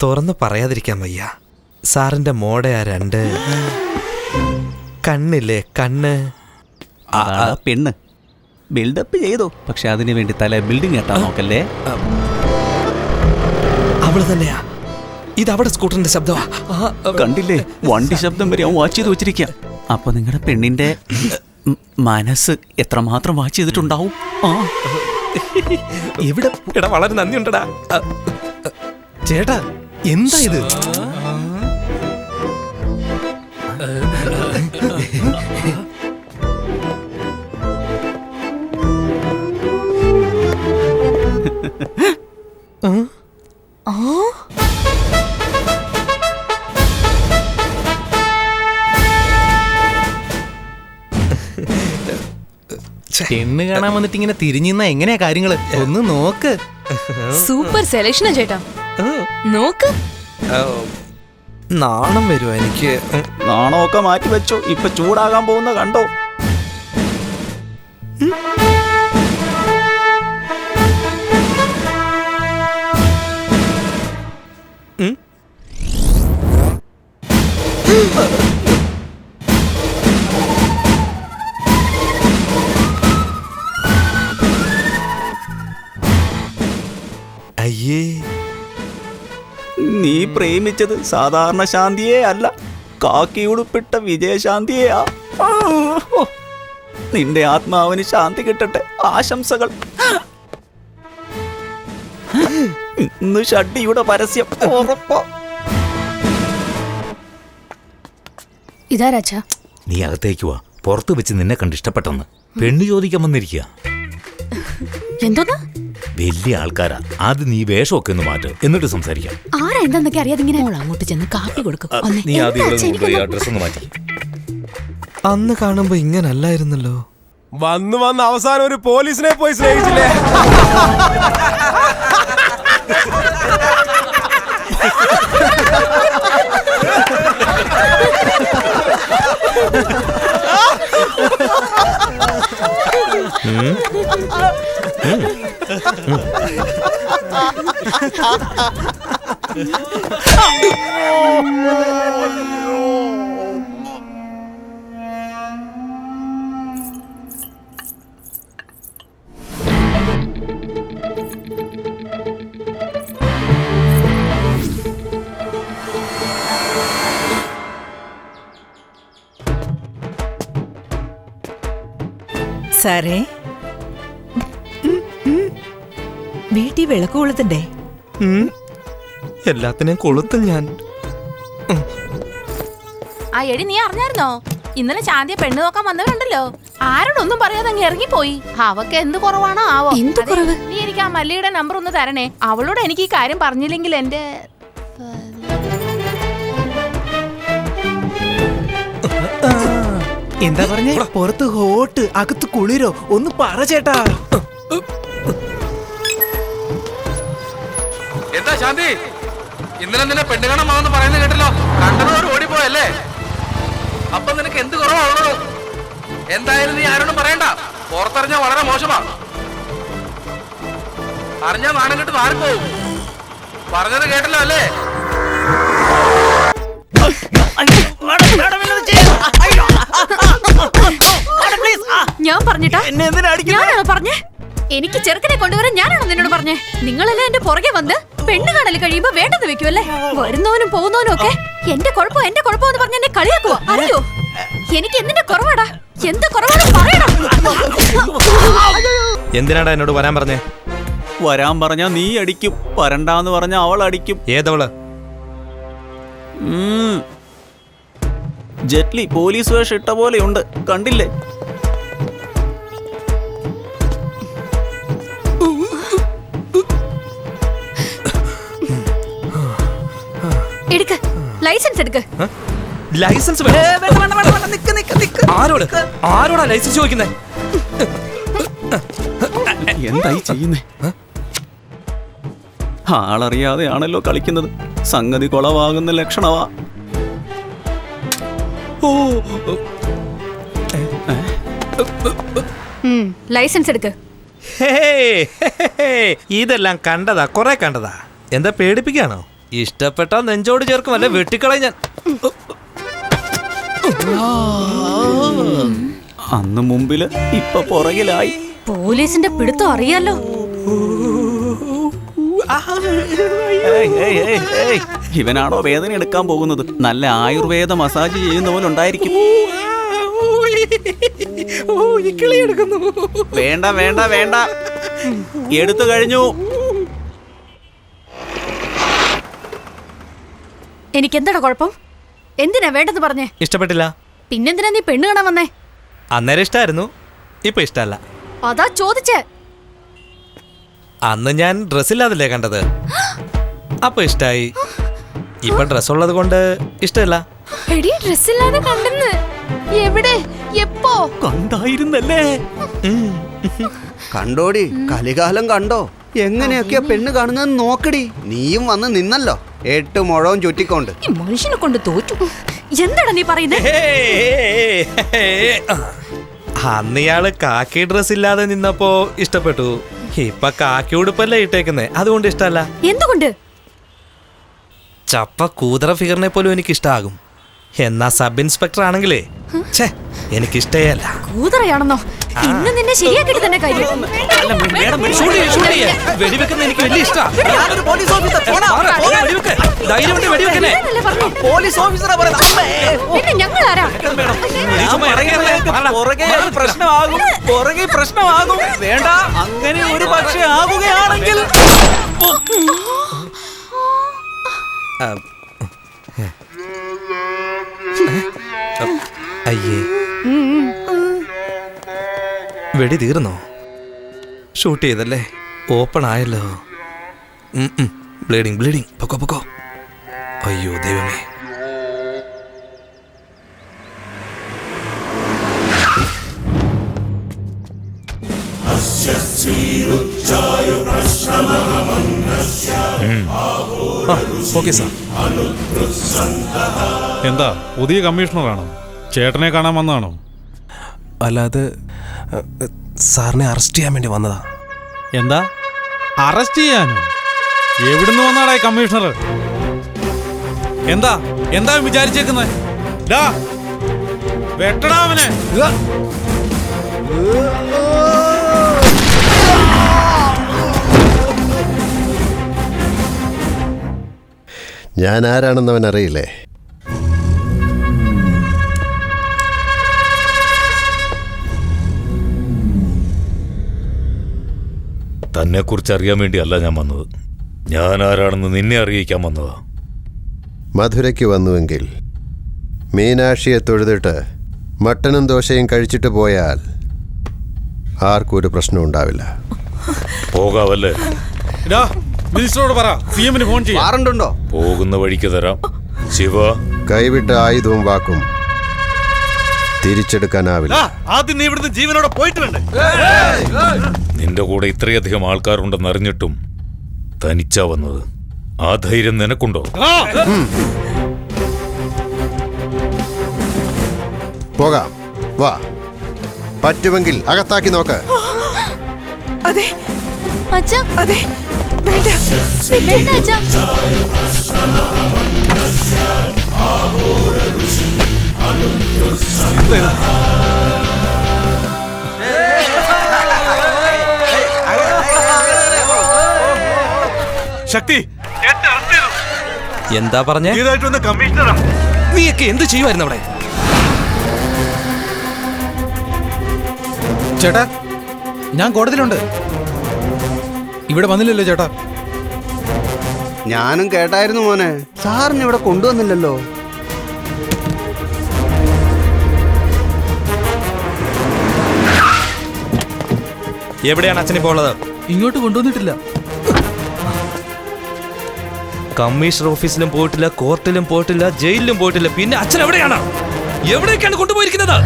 തുറന്ന് പറയാതിരിക്കാൻ വയ്യ. സാറിന്റെ മോടെ ആ രണ്ട് കണ്ണില്ലേ, കണ്ണ്. പെണ്ണ് ബിൽഡപ്പ് ചെയ്തു, പക്ഷെ അതിനു വേണ്ടി തല ബിൽഡിംഗ് കേട്ടാ നോക്കല്ലേ. അവള് തന്നെയാ. ഇത് അവിടെ സ്കൂട്ടറിന്റെ ശബ്ദമാ. കണ്ടില്ലേ, വണ്ടി ശബ്ദം വരെ അവൻ വാച്ച് ചെയ്ത് വെച്ചിരിക്കുക. അപ്പൊ നിങ്ങളുടെ പെണ്ണിന്റെ മനസ്സ് എത്രമാത്രം വാച്ച് ചെയ്തിട്ടുണ്ടാവും. ഇവിടെ എടാ വളരെ നന്ദിയുണ്ടടാ. ചേട്ടാ എന്താ ഇത്? പെണ്ണ് കാണാൻ വന്നിട്ട് ഇങ്ങനെ തിരിഞ്ഞിരുന്ന എങ്ങനെയാ കാര്യങ്ങള്? ഒന്ന് നോക്ക്. സൂപ്പർ സെലക്ഷനാ ചേട്ടാ, നോക്ക്. നാണം വരുമോ എനിക്ക്? നാണമൊക്കെ മാറ്റി വെച്ചോ, ഇപ്പൊ ചൂടാകാൻ പോകുന്ന കണ്ടോ. അയ്യേ, നീ പ്രേമിച്ചത് സാധാരണ ശാന്തിയേ അല്ല, കാക്കിയുടുപ്പിട്ട വിജയശാന്തിയെയാ. നിന്റെ ആത്മാവിന് ശാന്തി കിട്ടട്ടെ. ആശംസകൾ. ഇന്ന് ഷഡ്ഡിയുടെ പരസ്യം ഉറപ്പാ. ഇതാരാച്ചാ? നീ അകത്തേക്ക് വാ. പുറത്ത് വെച്ച് നിന്നെ കണ്ട് ഇഷ്ടപ്പെട്ടെന്ന് പെണ്ണ് ചോദിക്കാൻ വന്നിരിക്കുക. എന്തോന്നാ? വലിയ ആൾക്കാരാ. ആദ്യം നീ വേഷമൊക്കെ ഒന്ന് മാറ്റും, എന്നിട്ട് സംസാരിക്കാം. ആരാ എന്താന്നൊക്കെ അറിയാതെ ഇങ്ങനെ അങ്ങോട്ട് ചെന്ന് കാപ്പി കൊടുക്കും. നീ ആദ്യം ഡ്രസ് ഒന്ന് മാറ്റി. അന്ന് കാണുമ്പോ ഇങ്ങനല്ലായിരുന്നല്ലോ. വന്ന് അവസാനം ഒരു പോലീസിനെ പോയി സ്നേഹിച്ചില്ലേ? സാറേ, വീട്ടിൽ വിളക്ക് കൊളുത്തണ്ടേ? എല്ലാത്തിനെയും കൊളുത്തും ഞാൻ. ആ എടി, നീ അറിഞ്ഞായിരുന്നോ? ഇന്നലെ ശാന്തിയെ പെണ്ണ് നോക്കാൻ വന്നവരുണ്ടല്ലോ, ആരോടൊന്നും പറയാതെ അങ്ങ് ഇറങ്ങിപ്പോയി. അവക്ക് എന്ത് കുറവാണോ ആവോ. എന്ത് കുറവ്? നീ എനിക്ക് ആ മല്ലിയുടെ നമ്പർ ഒന്ന് തരണേ. അവളോട് എനിക്ക് ഈ കാര്യം പറഞ്ഞില്ലെങ്കിൽ എന്റെ എന്താ പറഞ്ഞേ? പുറത്ത് ഹോട്ട്, അകത്ത് കുളിരോ? ഒന്ന് പറ ചേട്ടാ. എന്താ ശാന്തി, ഇന്നലെ നിന്നെ പെണ്ണ് കാണാൻ വന്നെന്ന് പറയുന്നത് കേട്ടല്ലോ. കണ്ടതോട് ഓടിപ്പോയല്ലേ? അപ്പൊ നിനക്ക് എന്ത് കുറവാണുള്ളത്? എന്തായാലും നീ ആരോടും പറയണ്ട. പുറത്തറിഞ്ഞാൽ വളരെ മോശമാ. അറിഞ്ഞാ നാണം കിട്ടും ആർക്കും. പറഞ്ഞത് കേട്ടല്ലോ അല്ലേ? ഞാൻ പറഞ്ഞിട്ടാ? ഞാനാണോ പറഞ്ഞേ? എനിക്ക് ചെറുക്കനെ കൊണ്ടുവരാൻ ഞാനാണോ നിന്നോട് പറഞ്ഞേ? നിങ്ങളെല്ലാം എന്റെ പുറകെ വന്ന് പെണ്ണ് കാണൽ കഴിയുമ്പോ വേണ്ടെന്ന് വെക്കുമല്ലേ? വരുന്നവനും പോകുന്നവനും ഒക്കെ എന്റെ കുഴപ്പമെന്ന് പറഞ്ഞ എന്നെ കളിയാക്കുവോ? അറിയോ എനിക്ക് എന്തിന്റെ കുറവാടാ? എന്ത് കുറവാണ് പറയണം. എന്തിനാടാ എന്നോട് വരാൻ പറഞ്ഞേ? വരാൻ പറഞ്ഞാ നീ അടിക്കും, വരണ്ടാന്ന് പറഞ്ഞാ അവൾ അടിക്കും. ഏതവള്? ജെറ്റ്ലി പോലീസ് വേഷം ഇട്ട പോലെയുണ്ട്, കണ്ടില്ലേ? എടുക്ക്, ലൈസൻസ് എടുക്ക്. ലൈസൻസ് ആരോടാ ലൈസൻസ് ചോദിക്കുന്നേ? എന്തായി ചെയ്യുന്നേ? ആളറിയാതെയാണല്ലോ കളിക്കുന്നത്. സംഗതി കൊളവാകുന്ന ലക്ഷണവാ. ലൈസൻസ് എടുക്ക്. ഇതെല്ലാം കണ്ടതാ, കൊറേ കണ്ടതാ. എന്താ പേടിപ്പിക്കാണോ? ഇഷ്ടപ്പെട്ട നെഞ്ചോട് ചേർക്കും അല്ലെ വെട്ടിക്കളയും ഞാൻ. അന്ന് മുമ്പില് ഇപ്പൊ പുറകിലായി. പോലീസിന്റെ പിടുത്തം അറിയാലോ. ഏയ്, ഏയ്, ഏയ്, ഏയ്. ഇവനാണോ വേദന എടുക്കാൻ പോകുന്നത്? നല്ല ആയുർവേദ മസാജ് ചെയ്യുന്ന പോലെ ഉണ്ടായിരിക്കും. വേണ്ട വേണ്ട വേണ്ട, എടുത്തു കഴിഞ്ഞു. എനിക്കെന്താടാ കുഴപ്പം? എന്തിനാ വേണ്ടെന്ന് പറഞ്ഞേ? ഇഷ്ടപ്പെട്ടില്ല. പിന്നെന്തിനാ നീ പെണ്ണ് കാണാൻ വന്നേ? അന്നേരം ഇഷ്ടായിരുന്നു, ഇപ്പൊ ഇഷ്ടല്ല. അതാ ചോദിച്ചേ. അന്ന് ഞാൻ ഡ്രസ്സില്ലാതല്ലേ കണ്ടത്, അപ്പൊ ഇഷ്ടായി. ഇപ്പൊ ഡ്രസ് ഉള്ളത് കൊണ്ട് ഇഷ്ടമല്ല. എടി ഡ്രസ്സില്ലാതെ കണ്ടെന്ന്. എവിടെ എപ്പോ കണ്ടായിരുന്നല്ലേ? കണ്ടോടി, കലികാലം കണ്ടോ? എങ്ങനെയൊക്കെയാ പെണ്ണ് കാണുന്നത് നോക്കടി. നീയും വന്ന് നിന്നല്ലോ 8 മുഴവും ചുറ്റിക്കൊണ്ട്. ഈ മനുഷ്യനെ കൊണ്ട് തോറ്റു. എന്താടാ നീ പറയുന്നത്? അന്ന് ഇയാള് കാക്കി ഡ്രസ് ഇല്ലാതെ നിന്നപ്പോ ഇഷ്ടപ്പെട്ടു. ഇപ്പൊ കാക്കി ഉടുപ്പല്ലേ ഇട്ടേക്കുന്നേ, അതുകൊണ്ട് ഇഷ്ടല്ല. എന്തുകൊണ്ട്? ചപ്പ കൂതറ ഫിഗറിനെ പോലും എനിക്ക് ഇഷ്ടമാകും. എന്നാ സബ് ഇൻസ്പെക്ടർ ആണെങ്കിലേ എനിക്കിഷ്ടേ അല്ല. കൂതറയാണെന്നോ? ഇന്ന് നിന്നെ ശരിയാക്കിട്ട് തന്നെ കാര്യം. വെടിവെക്കുന്ന എനിക്ക് വലിയ ഇഷ്ടമാണ്. പോലീസ് ഓഫീസറാ പിന്നെ ഞങ്ങളാരാ? പ്രശ്നമാകും, പുറകെ പ്രശ്നമാകും. വേണ്ട, അങ്ങനെ ഒരു പക്ഷേ ആകുകയാണെങ്കിൽ. അയ്യേ, വെടി തീർന്നോ? ഷൂട്ട് ചെയ്തല്ലേ, ഓപ്പൺ ആയല്ലോ. ബ്ലീഡിങ് ബ്ലീഡിങ്, പൊക്കോ പൊക്കോ. അയ്യോ ദൈവമേ. Okay sir. എന്താ പുതിയ കമ്മീഷണറാണോ? ചേട്ടനെ കാണാൻ വന്നതാണോ? അല്ലാതെ സാറിനെ അറസ്റ്റ് ചെയ്യാൻ വേണ്ടി വന്നതാ. എന്താ അറസ്റ്റ് ചെയ്യാനോ? എവിടുന്ന് വന്നാടാ കമ്മീഷണർ? എന്താ എന്താ വിചാരിച്ചേക്കുന്നത്? വെട്ടടാ അവനെ. ഞാൻ ആരാണെന്ന് അവൻ അറിയില്ലേ? തന്നെക്കുറിച്ച് അറിയാൻ വേണ്ടിയല്ല ഞാൻ വന്നത്. ഞാൻ ആരാണെന്ന് നിന്നെ അറിയിക്കാൻ വന്നതാ. മധുരയ്ക്ക് വന്നുവെങ്കിൽ മീനാക്ഷിയെ തൊഴുതിട്ട് മട്ടനും ദോശയും കഴിച്ചിട്ട് പോയാൽ ആർക്കും ഒരു പ്രശ്നം ഉണ്ടാവില്ല. പോകാവല്ലേ? മിനിസ്റ്ററോട് പറ, സിഎമ്മിന് ഫോൺ ചെയ്യാം. വാറണ്ടുണ്ടോ? പോകുന്ന വഴിക്ക് തരാം. ശിവ, കൈവിട്ട ആയുധവും വാക്കും തിരിച്ചെടുക്കാനാവില്ല. ആദ്യം നീ ഇവിടുന്ന് ജീവനോടെ പോയിട്ട് വേണ്ടേ? നിന്റെ കൂടെ ഇത്രയധികം ആൾക്കാരുണ്ടെന്ന് അറിഞ്ഞിട്ടും തനിച്ചാ വന്നത്. ആ ധൈര്യം നിനക്കുണ്ടോ? പോകാം, വാ. പറ്റുമെങ്കിൽ അകത്താക്കി നോക്ക്. അതെ അച്ഛാ, അതെ, വേണ്ട വേണ്ട അച്ഛാ. ശക്തി, എന്താ പറഞ്ഞേ? കമ്മീഷണറാ. നീയൊക്കെ എന്ത് ചെയ്യുമായിരുന്നു അവിടെ? ചേട്ടാ, ഞാൻ കോടതിയിലുണ്ട്. ഇവിടെ വന്നില്ലല്ലോ ചേട്ടാ. ഞാനും കേട്ടായിരുന്നു മോനെ. സാറിന് ഇവിടെ കൊണ്ടുവന്നില്ലല്ലോ. എവിടെയാണ് അച്ഛനിപ്പോ ഉള്ളത്? ഇങ്ങോട്ട് കൊണ്ടുവന്നിട്ടില്ല. കമ്മീഷണർ ഓഫീസിലും പോയിട്ടില്ല, കോർട്ടിലും പോയിട്ടില്ല, ജയിലിലും പോയിട്ടില്ല. പിന്നെ അച്ഛൻ എവിടെയാണ്? എവിടേക്കാണ് കൊണ്ടുപോയിരിക്കുന്നത്?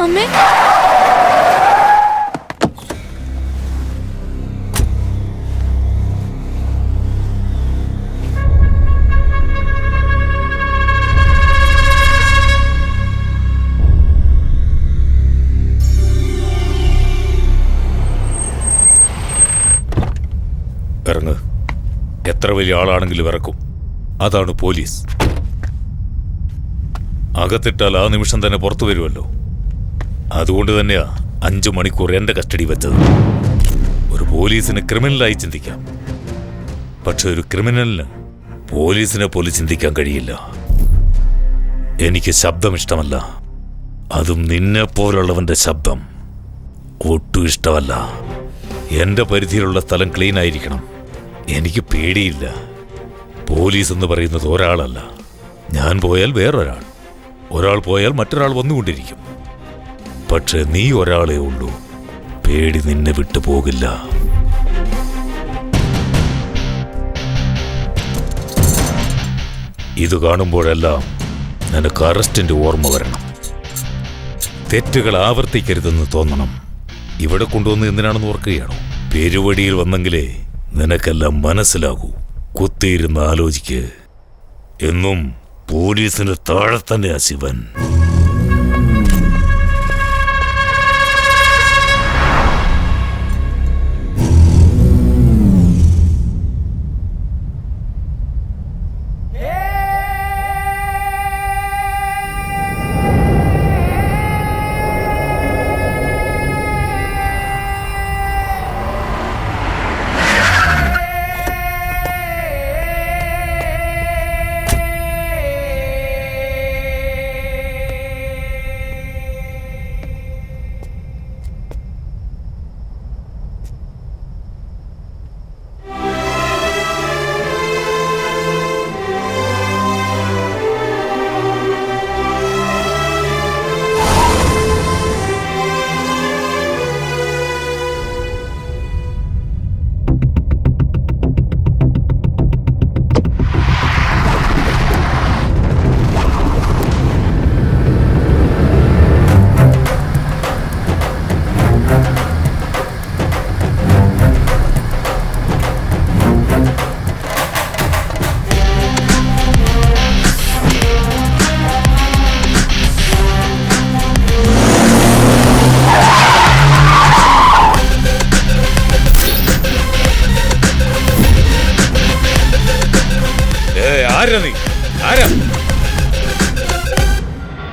അമ്മേ, എത്ര വലിയ ആളാണെങ്കിലും ഇറക്കും. അതാണ് പോലീസ്. അകത്തിട്ടാൽ ആ നിമിഷം തന്നെ പുറത്തു വരുമല്ലോ. അതുകൊണ്ട് തന്നെയാ 5 മണിക്കൂർ എൻ്റെ കസ്റ്റഡി വെച്ചത്. ഒരു പോലീസിന് ക്രിമിനലായി ചിന്തിക്കാം, പക്ഷെ ഒരു ക്രിമിനലിന് പോലീസിനെ പോലെ ചിന്തിക്കാൻ കഴിയില്ല. എനിക്ക് ശബ്ദം ഇഷ്ടമല്ല, അതും നിന്നെ പോലുള്ളവന്റെ ശബ്ദം ഒട്ടും ഇഷ്ടമല്ല. എൻ്റെ പരിധിയിലുള്ള സ്ഥലം ക്ലീൻ ആയിരിക്കണം. എനിക്ക് പേടിയില്ല. പോലീസ് എന്ന് പറയുന്നത് ഒരാളല്ല. ഞാൻ പോയാൽ വേറൊരാൾ, ഒരാൾ പോയാൽ മറ്റൊരാൾ വന്നുകൊണ്ടിരിക്കും. പക്ഷെ നീ ഒരാളേ ഉള്ളൂ. പേടി നിന്നെ വിട്ടു പോകില്ല. ഇത് കാണുമ്പോഴെല്ലാം നിനക്ക് അറസ്റ്റിന്റെ ഓർമ്മ വരണം. തെറ്റുകൾ ആവർത്തിക്കരുതെന്ന് തോന്നണം. ഇവിടെ കൊണ്ടുവന്ന് എന്തിനാണെന്ന് ഓർക്കുകയാണോ? പെരുവടിയിൽ വന്നെങ്കിലേ നിനക്കെല്ലാം മനസ്സിലാകൂ. കുത്തിയിരുന്ന് ആലോചിക്ക്. എന്നും പോലീസിന് താഴെ തന്നെയാ ശിവൻ.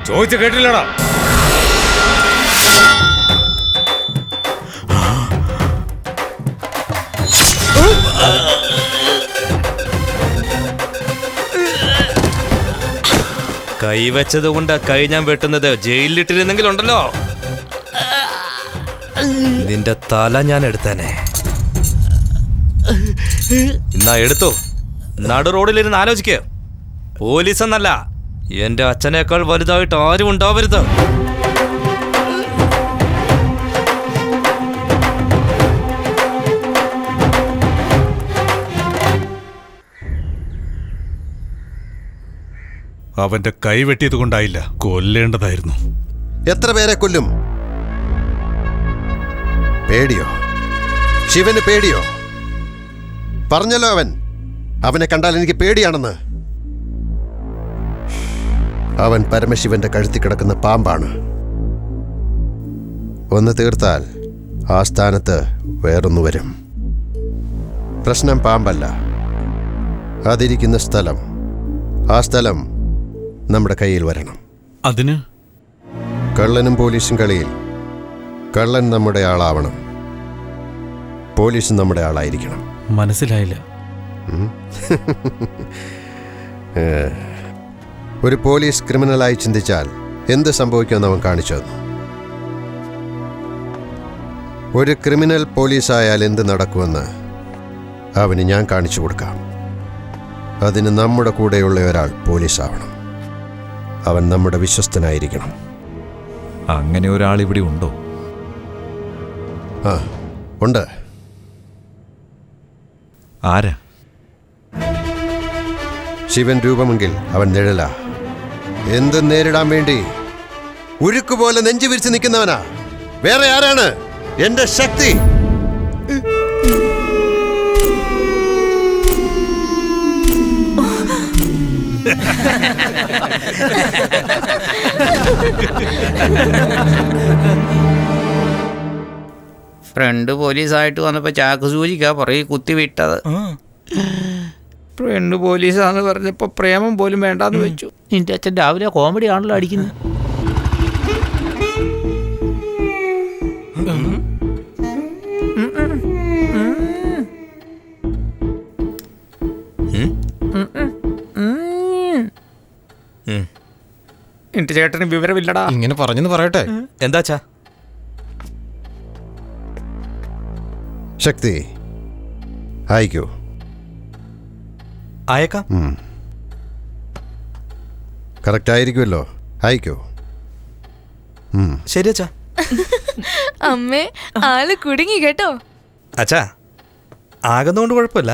ചോദിച്ചു കേട്ടില്ലടാ. കൈവച്ചത് കൊണ്ട് കൈ ഞാൻ വെട്ടുന്നത്. ജയിലിലിട്ടിരുന്നെങ്കിലുണ്ടല്ലോ നിന്റെ തല ഞാൻ എടുത്തേനെ. എന്നാ എടുത്തോ. നടു റോഡിലിരുന്ന് ആലോചിക്കുക. പോലീസ് എന്നല്ല, എന്റെ അച്ഛനേക്കാൾ വലുതായിട്ട് ആരും ഉണ്ടാവരുത്. അവന്റെ കൈ വെട്ടിയത് കൊണ്ടായില്ല, കൊല്ലേണ്ടതായിരുന്നു. എത്ര പേരെ കൊല്ലും? പേടിയോ? ശിവന് പേടിയോ? പറഞ്ഞല്ലോ അവനെ കണ്ടാൽ എനിക്ക് പേടിയാണെന്ന്. അവൻ പരമശിവന്റെ കഴുത്തി കിടക്കുന്ന പാമ്പാണ്. ഒന്ന് തീർത്താൽ ആ സ്ഥാനത്ത് വേറൊന്നു വരും. പ്രശ്നം പാമ്പല്ല, അതിരിക്കുന്ന സ്ഥലം. ആ സ്ഥലം നമ്മുടെ കയ്യിൽ വരണം. അതിന് കള്ളനും പോലീസും കളിയിൽ കള്ളൻ നമ്മുടെ ആളാവണം, പോലീസും നമ്മുടെ ആളായിരിക്കണം. മനസ്സിലായില്ല. ഒരു പോലീസ് ക്രിമിനലായി ചിന്തിച്ചാൽ എന്ത് സംഭവിക്കുമെന്ന് അവൻ കാണിച്ചു തന്നു. ഒരു ക്രിമിനൽ പോലീസായാൽ എന്ത് നടക്കുമെന്ന് അവന് ഞാൻ കാണിച്ചു കൊടുക്കാം. അതിന് നമ്മുടെ കൂടെയുള്ള ഒരാൾ പോലീസാവണം. അവൻ നമ്മുടെ വിശ്വസ്തനായിരിക്കണം. അങ്ങനെ ഒരാൾ ഇവിടെ ഉണ്ടോ? ആ, ഉണ്ട്. ആരാ? ശിവൻ രൂപമെങ്കിൽ അവൻ നിഴലാ. എന്ത് നേരിടാൻ വേണ്ടി ഉരുക്കുപോലെ നെഞ്ചു വിരിച്ച് നിൽക്കുന്നവനാ. വേറെ ആരാണ് എന്റെ ശക്തി? ഫ്രണ്ട് പോലീസായിട്ട് വന്നപ്പോ ചാക്ക് സൂചിക്കാ പുറകെ കുത്തി വിട്ടത്. പെണ്ണ് പോലീസാന്ന് പറഞ്ഞപ്പോ പ്രേമം പോലും വേണ്ടാന്ന് വെച്ചു. നിന്റെ അച്ഛൻ രാവിലെ കോമഡി ആണല്ലോ അടിക്കുന്നത്. എന്റെ ചേട്ടന് വിവരമില്ലടാ. ഇങ്ങനെ പറഞ്ഞെന്ന് പറയട്ടെ. എന്താച്ചാ? ശക്തി അയക്കൂ. അയക്കാം. കറക്റ്റ് ആയിരിക്കുമല്ലോ, അയക്കൂ. ശരി അച്ഛാ. അമ്മേ, ആള് കുടുങ്ങി കേട്ടോ. അച്ഛാ, ആകുന്നോണ്ട് കുഴപ്പമില്ല.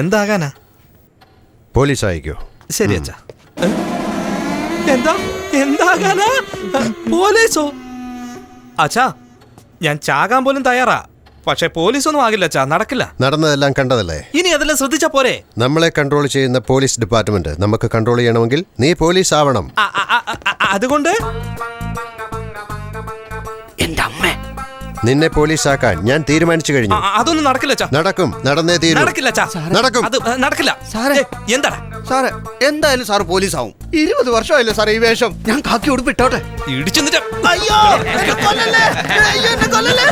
എന്താകാനാ? പോലീസ് അയക്കൂ. ശരി അച്ഛാ. എന്താ എന്താകാനാ? പോലീസോ? അച്ഛാ, ഞാൻ ചാകാൻ പോലും തയ്യാറാ. പക്ഷെ പോലീസൊന്നും ആകില്ല അച്ഛാ, നടക്കില്ല. നടന്നതെല്ലാം കണ്ടതല്ലേ. ഇനി അതെല്ലാം ശ്രദ്ധിച്ചാ പോരെ? നമ്മളെ കൺട്രോൾ ചെയ്യുന്ന പോലീസ് ഡിപ്പാർട്ട്മെന്റ് നമുക്ക് കൺട്രോൾ ചെയ്യണമെങ്കിൽ നീ പോലീസ് ആവണം. അതുകൊണ്ട് എന്റെ അമ്മേ, നിന്നെ പോലീസ് ആക്കാൻ ഞാൻ തീരുമാനിച്ചു കഴിഞ്ഞു. അതൊന്നും നടക്കില്ല അച്ഛാ. നടക്കും, നടന്നേ തീരൂ. നടക്കില്ല അച്ഛാ. നടക്കും. അത് നടക്കില്ല. സാറേ, എന്താ സാറേ, എന്തായാലും സാർ പോലീസ് ആവും. 20 വർഷമായില്ലേ സാറേ ഈ വേഷം. ഞാൻ കാക്കി ഉടുപ്പിട്ടോട്ടെ. ഇടിച്ചെന്നിട്ട് അയ്യോ, എന്നെ കൊല്ലല്ലേ. അയ്യോ, എന്നെ കൊല്ലല്ലേ.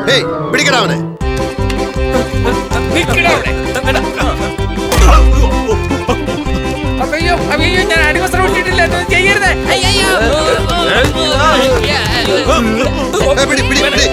ഹേയ്, പിടിക്കടാ അവനെ. അയ്യോ അയ്യോ, ഞാൻ അടിവസ്ത്രം ഇട്ടിട്ടില്ല, ചെയ്യരുത്. അയ്യോ പിടി, പിടി, പിടി.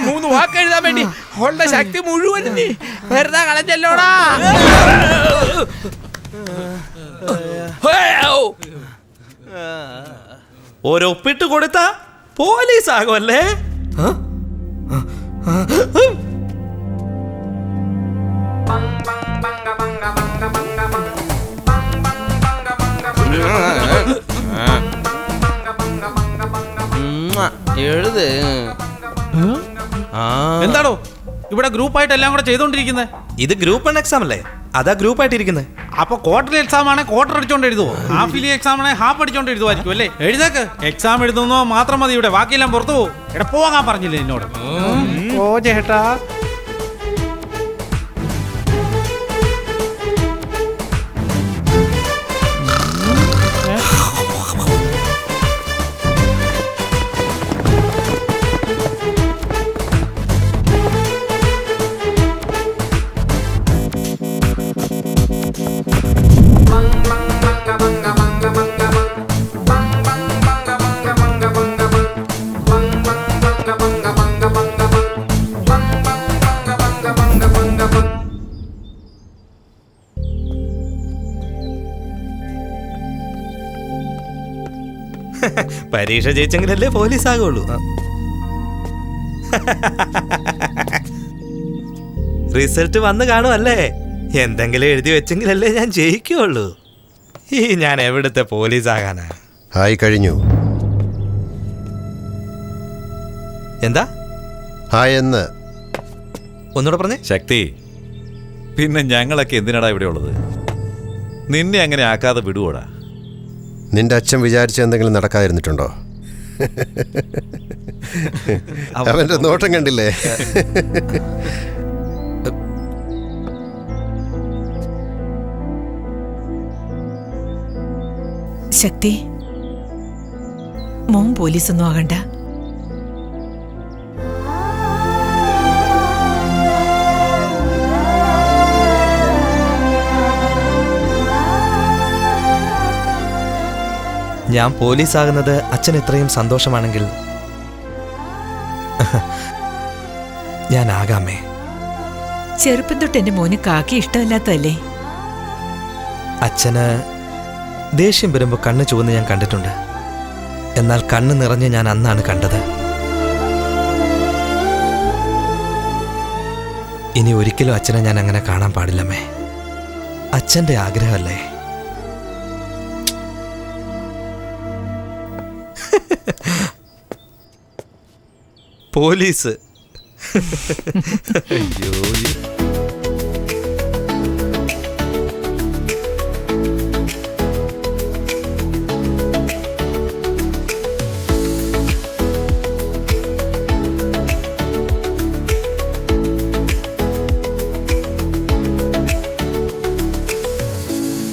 മൂന്ന് വാക്ക് എഴുതാൻ വേണ്ടി ഉള്ള ശക്തി മുഴുവൻ നീ വെറുതെ കളഞ്ഞല്ലോടാ. ഒരൊപ്പിട്ട് കൊടുത്ത പോലീസ് ആകുമല്ലേ? എഴുത്. എന്താണോ ഇവിടെ ഗ്രൂപ്പായിട്ട് എല്ലാം കൂടെ ചെയ്തോണ്ടിരിക്കുന്നത്? ഇത് ഗ്രൂപ്പ് 1 എക്സാം അല്ലേ? അതാ ഗ്രൂപ്പ് ആയിട്ടിരിക്കുന്നത്. അപ്പൊ ക്വാർട്ടർലി എക്സാം ആണെങ്കിൽ ക്വാർട്ടർ അടിച്ചോണ്ട് എഴുതുവോ? ഹാഫിലി എക്സാം ആണെങ്കിൽ ഹാഫ് അടിച്ചോണ്ട് എഴുതുമായിരിക്കും അല്ലേ? എഴുതേക്ക്. എക്സാം എഴുതുന്നോ മാത്രം മതി ഇവിടെ, ബാക്കിയെല്ലാം പുറത്തു പോകും. ഇവിടെ പോകാൻ പറഞ്ഞില്ലേ എന്നോട്? ഓ ചേട്ടാ, പരീക്ഷ ജയിച്ചെങ്കിലല്ലേ പോലീസ് ആകുള്ളൂ. റിസൾട്ട് വന്ന് കാണുമല്ലേ? എന്തെങ്കിലും എഴുതി വെച്ചെങ്കിലല്ലേ ഞാൻ ജയിക്കുള്ളൂ. ഈ ഞാൻ എവിടുത്തെ പോലീസ് ആകാനാ? ആയി കഴിഞ്ഞു. എന്താ എന്ന് ഒന്നുകൂടെ പറഞ്ഞേ. ശക്തി, പിന്നെ ഞങ്ങളൊക്കെ എന്തിനാടാ ഇവിടെ ഉള്ളത്? നിന്നെ അങ്ങനെ ആക്കാതെ വിടുവോടാ? നിന്റെ അച്ഛൻ വിചാരിച്ച എന്തെങ്കിലും നടക്കാതിരുന്നിട്ടുണ്ടോ? അവന്റെ നോട്ടം കണ്ടില്ലേ? ശക്തി, മോൻ പോലീസൊന്നും ആകണ്ട. ഞാൻ പോലീസാകുന്നത് അച്ഛൻ ഇത്രയും സന്തോഷമാണെങ്കിൽ ഞാൻ ആകാമേ. ചെറുപ്പം തൊട്ട് എന്റെ മോന് കാക്കി ഇഷ്ടമല്ലാത്തല്ലേ? അച്ഛന് ദേഷ്യം വരുമ്പോൾ കണ്ണ് ചുവന്ന് ഞാൻ കണ്ടിട്ടുണ്ട്. എന്നാൽ കണ്ണ് നിറഞ്ഞ് ഞാൻ അന്നാണ് കണ്ടത്. ഇനി ഒരിക്കലും അച്ഛനെ ഞാൻ അങ്ങനെ കാണാൻ പാടില്ലമ്മേ. അച്ഛൻ്റെ ആഗ്രഹമല്ലേ. പോലീസ്. അയ്യോ